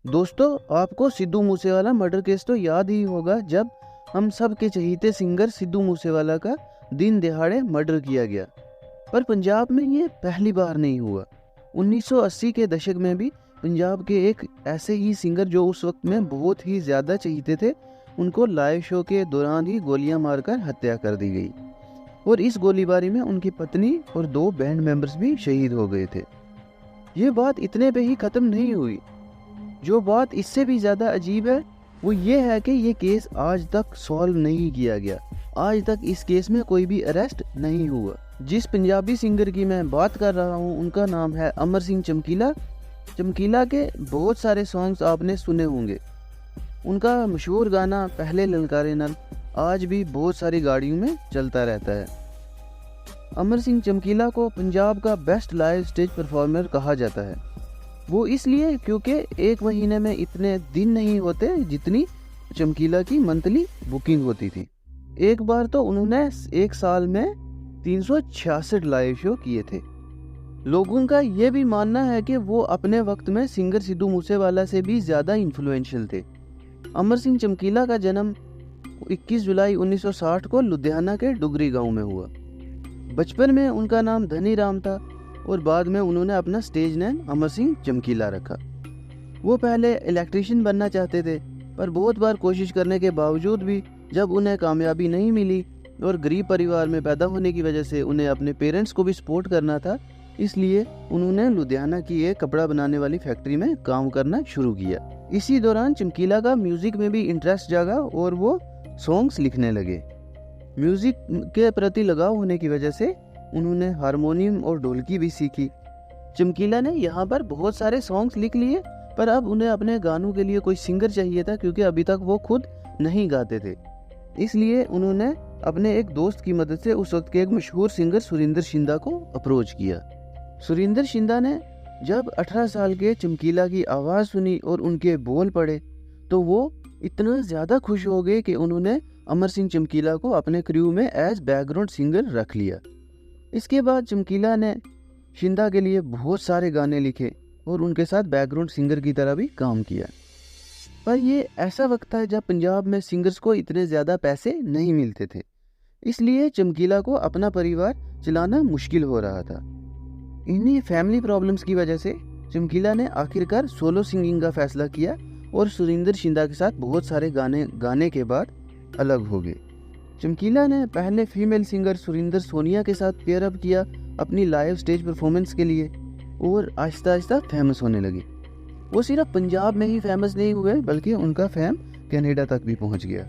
दोस्तों, आपको Sidhu Moosewala murder case तो याद ही होगा, जब हम सब के चहीते सिंगर सिद्धू मूसेवाला का दिन दहाड़े मर्डर किया गया। पर पंजाब में ये पहली बार नहीं हुआ। 1980 के दशक में भी पंजाब के एक ऐसे ही सिंगर जो उस वक्त में बहुत ही ज़्यादा चहीते थे, उनको लाइव शो के दौरान ही गोलियां मारकर हत्या कर दी गई। और इस गोलीबारी में उनकी पत्नी और 2 बैंड मेंबर्स भी शहीद हो गए थे। ये बात इतने पे ही ख़त्म नहीं हुई। जो बात इससे भी ज़्यादा अजीब है वो ये है कि ये केस आज तक सॉल्व नहीं किया गया। आज तक इस केस में कोई भी अरेस्ट नहीं हुआ। जिस पंजाबी सिंगर की मैं बात कर रहा हूँ उनका नाम है अमर सिंह चमकीला। चमकीला के बहुत सारे सॉन्ग्स आपने सुने होंगे। उनका मशहूर गाना पहले ललकारे नल आज भी बहुत सारी गाड़ियों में चलता रहता है। अमर सिंह चमकीला को पंजाब का बेस्ट लाइव स्टेज परफॉर्मर कहा जाता है। वो इसलिए क्योंकि एक महीने में इतने दिन नहीं होते जितनी चमकीला की मंथली बुकिंग होती थी। एक बार तो उन्होंने एक साल में 366 लाइव शो किए थे। लोगों का ये भी मानना है कि वो अपने वक्त में सिंगर सिद्धू मूसेवाला से भी ज़्यादा इन्फ्लुएंशियल थे। अमर सिंह चमकीला का जन्म 21 जुलाई 1960 को लुधियाना के डुगरी गांव में हुआ। बचपन में उनका नाम धनी राम था और बाद में उन्होंने अपना स्टेज नेम अमर सिंह चमकीला रखा। वो पहले इलेक्ट्रीशियन बनना चाहते थे, पर बहुत बार कोशिश करने के बावजूद भी जब उन्हें कामयाबी नहीं मिली और गरीब परिवार में पैदा होने की वजह से उन्हें अपने पेरेंट्स को भी सपोर्ट करना था, इसलिए उन्होंने लुधियाना की एक कपड़ा बनाने वाली फैक्ट्री में काम करना शुरू किया। इसी दौरान चमकीला का म्यूज़िक में भी इंटरेस्ट जागा और वो सॉन्ग्स लिखने लगे। म्यूज़िक के प्रति लगाव होने की वजह से उन्होंने हारमोनियम और ढोलकी भी सीखी। चमकीला ने यहाँ पर बहुत सारे सॉन्ग्स लिख लिए, पर अब उन्हें अपने गानों के लिए कोई सिंगर चाहिए था, क्योंकि अभी तक वो खुद नहीं गाते थे। इसलिए उन्होंने अपने एक दोस्त की मदद से उस वक्त के एक मशहूर सिंगर सुरिंदर शिंदा को अप्रोच किया। सुरिंदर शिंदा ने जब 18 साल के चमकीला की आवाज़ सुनी और उनके बोल पढ़े तो वो इतना ज़्यादा खुश हो गए कि उन्होंने अमर सिंह चमकीला को अपने क्रू में एज बैकग्राउंड सिंगर रख लिया। इसके बाद चमकीला ने शिंदा के लिए बहुत सारे गाने लिखे और उनके साथ बैकग्राउंड सिंगर की तरह भी काम किया। पर ये ऐसा वक्त था जब पंजाब में सिंगर्स को इतने ज़्यादा पैसे नहीं मिलते थे, इसलिए चमकीला को अपना परिवार चलाना मुश्किल हो रहा था। इन्हीं फैमिली प्रॉब्लम्स की वजह से चमकीला ने आखिरकार सोलो सिंगिंग का फैसला किया और सुरिंदर शिंदा के साथ बहुत सारे गाने के बाद अलग हो गए। चमकीला ने पहले फीमेल सिंगर सुरिंदर सोनिया के साथ पेयर अप किया अपनी लाइव स्टेज परफॉर्मेंस के लिए और आहिस्ता आहिस्ता फेमस होने लगे। वो सिर्फ पंजाब में ही फेमस नहीं हुए बल्कि उनका फेम कनाडा तक भी पहुंच गया।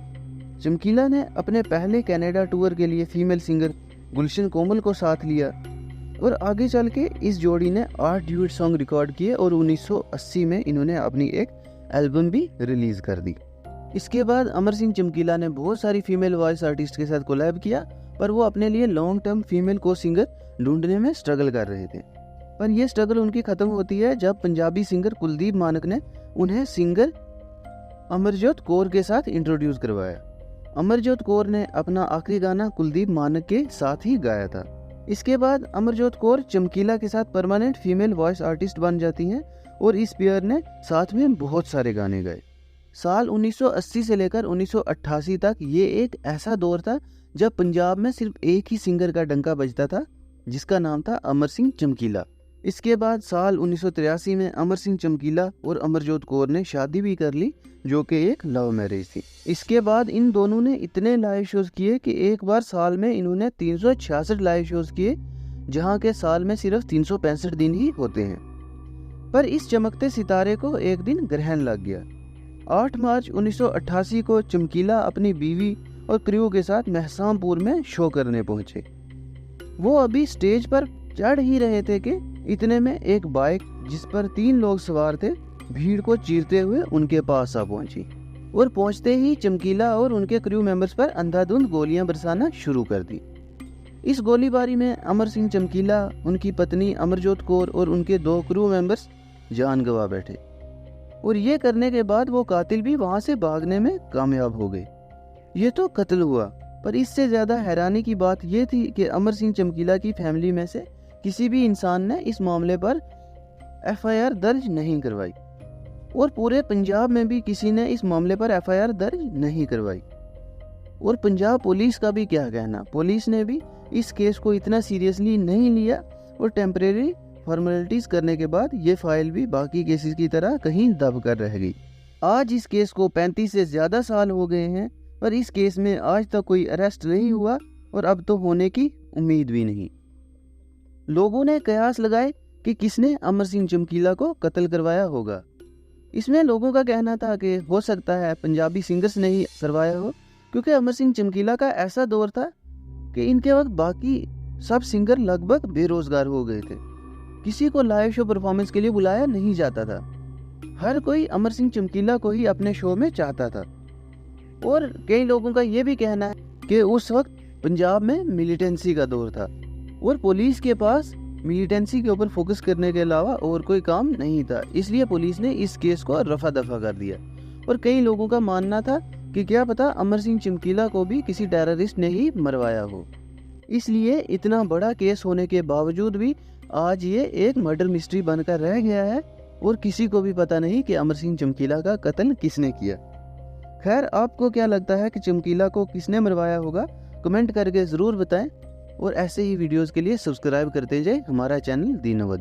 चमकीला ने अपने पहले कनाडा टूर के लिए फीमेल सिंगर गुलशन कोमल को साथ लिया और आगे चल के इस जोड़ी ने 8 ड्यूट सॉन्ग रिकॉर्ड किए और 1980 में इन्होंने अपनी एक एल्बम भी रिलीज़ कर दी। इसके बाद अमर सिंह चमकीला ने बहुत सारी फीमेल वॉइस आर्टिस्ट के साथ कोलैब किया, पर वो अपने लिए लॉन्ग टर्म फीमेल को सिंगर ढूंढने में स्ट्रगल कर रहे थे। पर यह स्ट्रगल उनकी ख़त्म होती है जब पंजाबी सिंगर कुलदीप मानक ने उन्हें सिंगर अमरजोत कौर के साथ इंट्रोड्यूस करवाया। अमरजोत कौर ने अपना आखिरी गाना कुलदीप मानक के साथ ही गाया था। इसके बाद अमरजोत कौर चमकीला के साथ परमानेंट फीमेल वॉइस आर्टिस्ट बन जाती हैं और इस पेयर ने साथ में बहुत सारे गाने गाए। साल 1980 से लेकर 1988 तक ये एक ऐसा दौर था जब पंजाब में सिर्फ एक ही सिंगर का डंका बजता था, जिसका नाम था अमर सिंह चमकीला। इसके बाद साल 1983 में अमर सिंह चमकीला और अमरजोत कौर ने शादी भी कर ली, जो कि एक लव मैरिज थी। इसके बाद इन दोनों ने इतने लाइव शोज किए कि एक बार साल में इन्होंने 366 लाइव शोज किए, जहां के साल में सिर्फ 365 दिन ही होते हैं। पर इस चमकते सितारे को एक दिन ग्रहण लग गया। 8 मार्च 1988 को चमकीला अपनी बीवी और क्रू के साथ महसामपुर में शो करने पहुंचे। वो अभी स्टेज पर चढ़ ही रहे थे कि इतने में एक बाइक जिस पर 3 लोग सवार थे भीड़ को चीरते हुए उनके पास आ पहुंची और पहुंचते ही चमकीला और उनके क्रू मेंबर्स पर अंधाधुंध गोलियां बरसाना शुरू कर दी। इस गोलीबारी में अमर सिंह चमकीला, उनकी पत्नी अमरजोत कौर और उनके 2 क्रू मेंबर्स जान गंवा बैठे और ये करने के बाद वो कातिल भी वहां से भागने में कामयाब हो गए। ये तो कत्ल हुआ, पर इससे ज़्यादा हैरानी की बात ये थी कि अमर सिंह चमकीला की फैमिली में से किसी भी इंसान ने इस मामले पर FIR दर्ज नहीं करवाई। और पूरे पंजाब में भी किसी ने इस मामले पर एफआईआर दर्ज नहीं करवाई। और पंजाब पुलिस का भी क्या कहना, पुलिस ने भी इस केस को इतना सीरियसली नहीं लिया और टेम्परेरी फॉर्मेलिटीज़ करने के बाद ये फाइल भी बाकी केसेस की तरह कहीं दब कर रह गई। आज इस केस को 35 से ज़्यादा साल हो गए हैं, पर इस केस में आज तक कोई अरेस्ट नहीं हुआ और अब तो होने की उम्मीद भी नहीं। लोगों ने कयास लगाए कि किसने अमर सिंह चमकीला को कत्ल करवाया होगा। इसमें लोगों का कहना था कि हो सकता है पंजाबी सिंगर्स ने ही करवाया हो, क्योंकि अमर सिंह चमकीला का ऐसा दौर था कि इनके वक्त बाकी सब सिंगर लगभग बेरोजगार हो गए थे। किसी को लाइव शो परफॉर्मेंस के लिए बुलाया नहीं जाता था। हर कोई अमर सिंह चमकीला को ही अपने शो में चाहता था। और कई लोगों का ये भी कहना है कि उस वक्त पंजाब में मिलिटेंसी का दौर था और पुलिस के पास मिलिटेंसी के ऊपर फोकस करने के अलावा और कोई काम नहीं था, इसलिए पुलिस ने इस केस को रफा दफा कर दिया। और कई लोगों का मानना था कि क्या पता अमर सिंह चमकीला को भी किसी टेररिस्ट ने ही मरवाया हो। इसलिए इतना बड़ा केस होने के बावजूद भी आज ये एक मर्डर मिस्ट्री बनकर रह गया है और किसी को भी पता नहीं कि अमर सिंह चमकीला का कत्ल किसने किया। खैर, आपको क्या लगता है कि चमकीला को किसने मरवाया होगा? कमेंट करके ज़रूर बताएं और ऐसे ही वीडियोस के लिए सब्सक्राइब करते जाएं हमारा चैनल दी नवोदय।